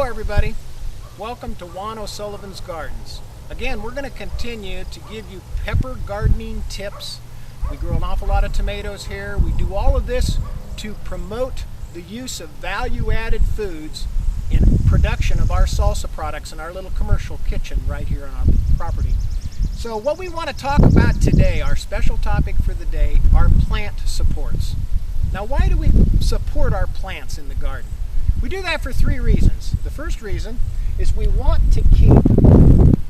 everybody. Welcome to Juan Sullivan's Gardens. Again, we're going to continue to give you pepper gardening tips. We grow an awful lot of tomatoes here. We do all of this to promote the use of value-added foods in production of our salsa products in our little commercial kitchen right here on our property. So what we want to talk about today, our special topic for the day, are plant supports. Now, why do we support our plants in the garden? We do that for three reasons. The first reason is we want to keep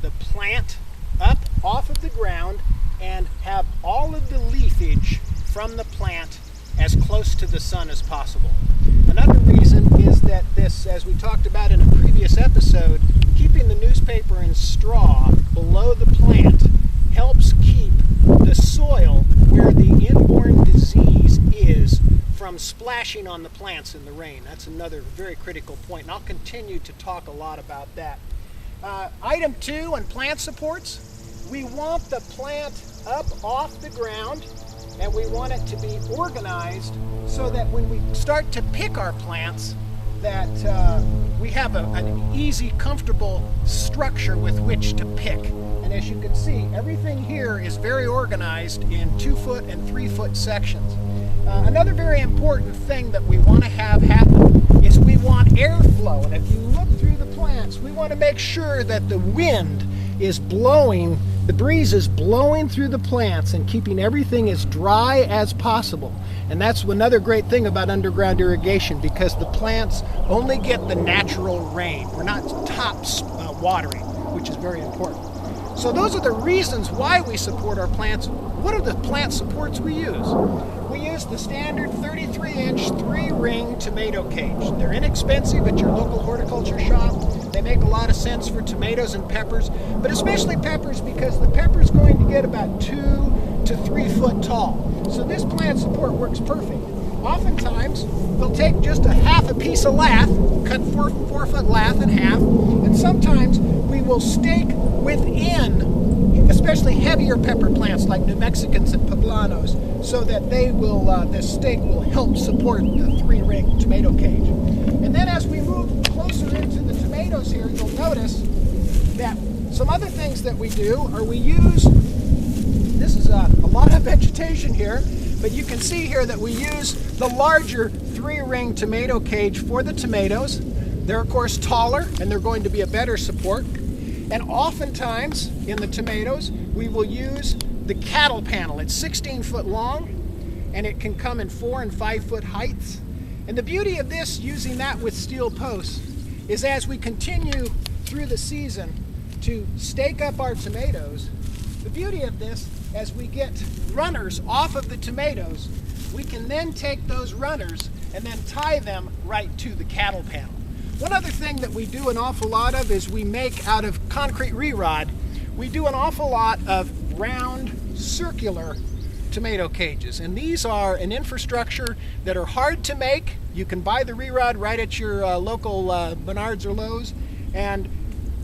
the plant up off of the ground and have all of the leafage from the plant as close to the sun as possible. Another reason is that this, as we talked about in a previous episode, keeping the newspaper and straw below the plant helps keep the soil where the inborn disease is from splashing on the plants in the rain. That's another very critical point, and I'll continue to talk a lot about that. Item 2 on plant supports, we want the plant up off the ground, and we want it to be organized so that when we start to pick our plants, that we have an easy, comfortable structure with which to pick. And as you can see, everything here is very organized in 2-foot and 3-foot sections. Another very important thing that we want to have happen is we want airflow. And if you look through the plants, we want to make sure that the wind is blowing, the breeze is blowing through the plants and keeping everything as dry as possible. And that's another great thing about underground irrigation, because the plants only get the natural rain. We're not tops watering, which is very important. So those are the reasons why we support our plants. What are the plant supports we use? We use the standard 33-inch 3-ring tomato cage. They're inexpensive at your local horticulture shop. They make a lot of sense for tomatoes and peppers, but especially peppers, because the pepper is going to get about 2 to 3 foot tall. So this plant support works perfect. Oftentimes, they'll take just a half a piece of lath, cut 4-foot lath in half, and sometimes we will stake within, especially heavier pepper plants like New Mexicans and Poblanos, so that they will, this stake will help support the 3-ring tomato cage. And then as we move closer into the tomatoes here, you'll notice that some other things that we do are we use, this is a lot of vegetation here, but you can see here that we use the larger 3-ring tomato cage for the tomatoes. They're of course taller and they're going to be a better support. And oftentimes in the tomatoes we will use the cattle panel. It's 16 foot long and it can come in 4 and 5 foot heights. And the beauty of this, using that with steel posts, is as we continue through the season to stake up our tomatoes, the beauty of this, as we get runners off of the tomatoes, we can then take those runners and then tie them right to the cattle panel. One other thing that we do an awful lot of is we make out of concrete re-rod, we do an awful lot of round circular tomato cages. And these are an infrastructure that are hard to make. You can buy the re-rod right at your local Menards or Lowe's. And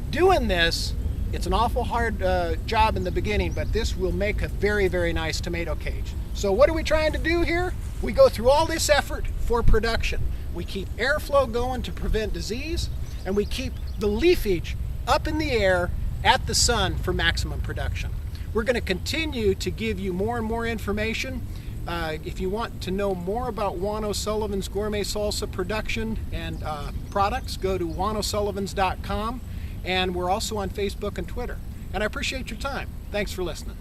doing this, it's an awful hard job in the beginning, but this will make a very, very nice tomato cage. So what are we trying to do here? We go through all this effort for production. We keep airflow going to prevent disease, and we keep the leafage up in the air at the sun for maximum production. We're going to continue to give you more and more information. If you want to know more about Juan O'Sullivan's gourmet salsa production and products, go to juanosullivans.com. And we're also on Facebook and Twitter. And I appreciate your time. Thanks for listening.